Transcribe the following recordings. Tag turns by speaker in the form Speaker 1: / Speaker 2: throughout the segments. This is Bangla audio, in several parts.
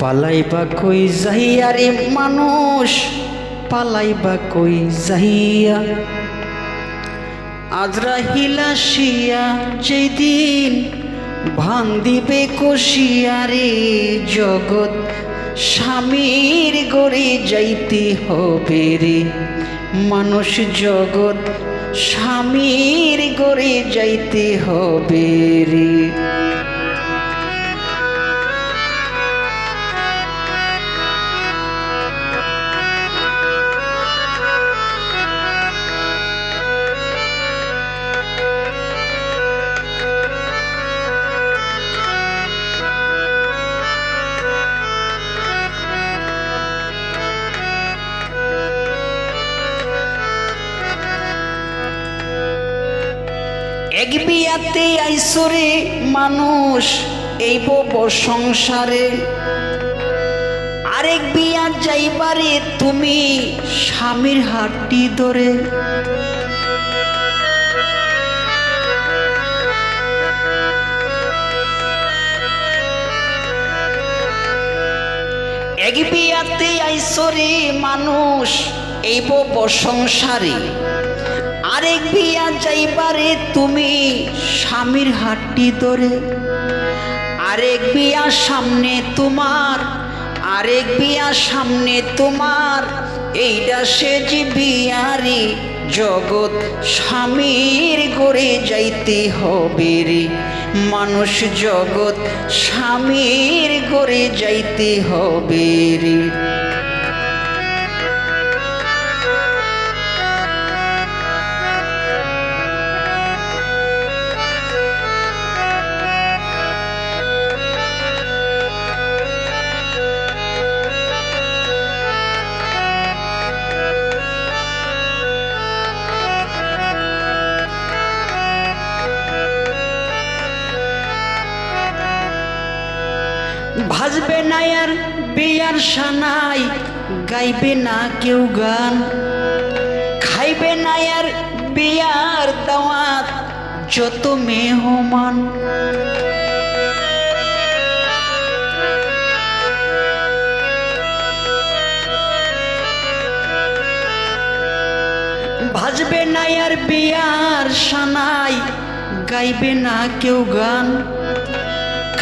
Speaker 1: পালাইবা কই যাইয়া রে মানুষ, পালাইবা কই যাইয়া। আজরাইল আসিয়া যেদিন ভাঙ দিবে কষিয়া রে, জগৎ স্বামীর গড়ে যাইতে হবে রে মানুষ, জগৎ স্বামীর গড়ে যাইতে হবে রে। এক বিয়াতে আইসরে মানুষ এই বব সংসারে, আরেক বিয়া যাইবারে তুমি স্বামীর হাতটি ধরে। এক বিয়াতে আইসরে মানুষ এই বব সংসারে, আরেক বিয়া যাইবারে তুমি স্বামীর হাতটি ধরে। আরেক বিয়া সামনে তোমার, আরেক বিয়া সামনে তোমার, এইটা সে যে বিয়ারে জগৎ স্বামীর গড়ে যাইতে হবে রে মানুষ, জগৎ স্বামীর গড়ে যাইতে হবে রে। ভাজবে না আর বিয়ার সানাই, গাইবে না কেউ গান, খাইবে না আর বিয়ার দাওয়াত যত মেহমান। ভাজবে না আর বিয়ার সানাই, গাইবে না কেউ গান,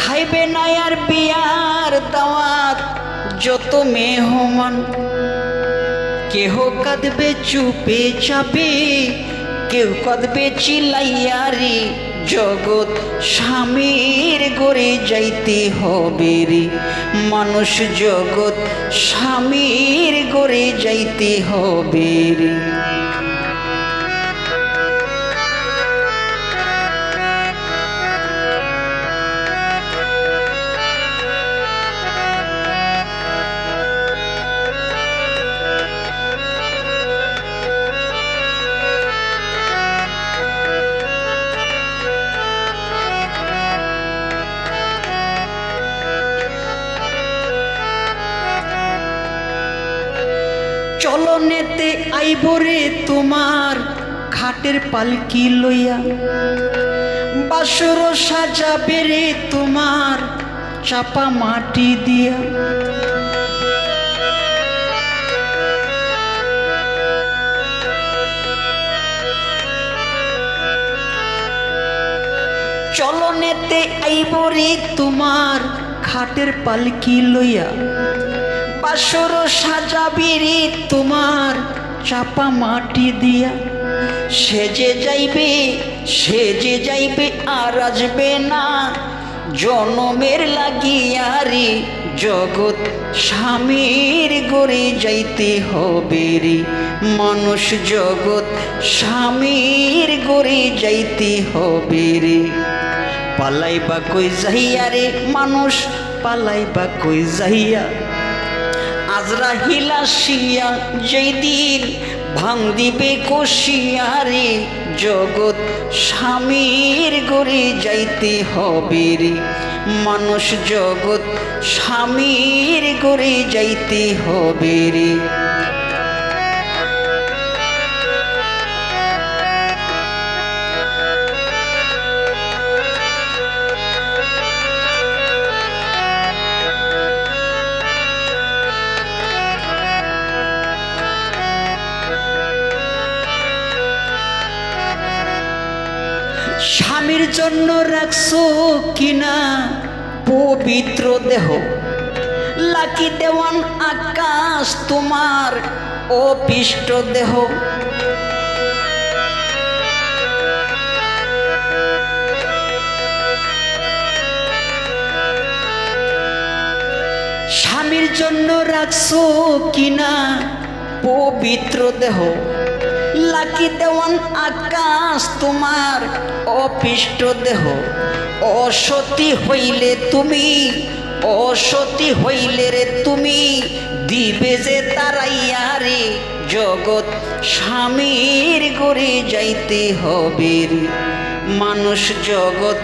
Speaker 1: খাইবে না আর বিয়ার দাওয়াত যত মেহমান। কেহ কাঁদবে চুপে চাপে, কেউ কাঁদবে চিল্লাইয়া রে, জগৎ স্বামীর গড়ে যাইতে হবে রে মানুষ, জগৎ স্বামীর গড়ে যাইতে হবে রে। চলনেতে আইবরে তোমার খাটের পালকি লইয়া, বাসর সাজাবে রে তোমার চাপা মাটি দিয়া। চলনেতে আইবরে তোমার খাটের পালকি লইয়া, বাসর সাজাবি রে তোমার চাপা মাটি দিয়া। সেজে যাইবে, সেজে যাইবে আর আসবে না, জনমের লাগিয়া রে জগৎ স্বামীর গড়ে যাইতে হবে রে মানুষ, জগৎ স্বামীর গড়ে যাইতে হবে রে। পালাইবা কই যাইয়া রে মানুষ, পালাইবা কই যাইয়া। আজরাইল আসিয়া যেদিন ভাঙ দিবে কষিয়া রে, জগৎ স্বামীর গড়ে যাইতে হবে রে মানুষ, জগৎ স্বামীর গড়ে যাইতে হবে রে। জন্য রাখছো কিনা পবিত্র দেহ, লাকি দেওয়ান আকাশ তোমার অপিষ্ট দেহ। স্বামীর জন্য রাখছো কিনা পবিত্র দেহ, লাকি দেওয়ান আকাশ তোমার অপিষ্ট দেহ। অসতী হইলে তুমি, অসতী হইলে রে তুমি দিবে যে তারাইয়া রে জগৎ স্বামীর গড়ে যাইতে হবে রে মানুষ জগৎ।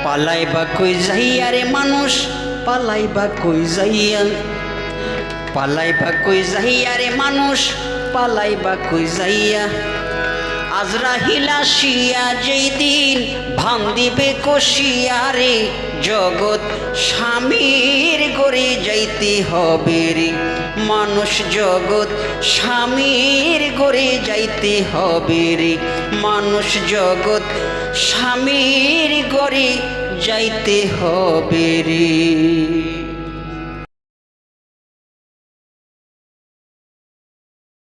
Speaker 1: পালাইবা কই যাইয়া রে মানুষ, পালাইবা কই যাইয়া, পালাইবা কই যাইয়া রে মানুষ, পালাইবা কই যাইয়া। আজরাইল আসিয়া যেই দিন ভাঙ দিবে কষিয়া রে জগৎ স্বামীর গড়ে যাইতে হবে রে মানুষ জগৎ স্বামীর গড়ে যাইতে হবে রে মানুষ জগৎ স্বামীর গড়ে যাইতে হবে রে।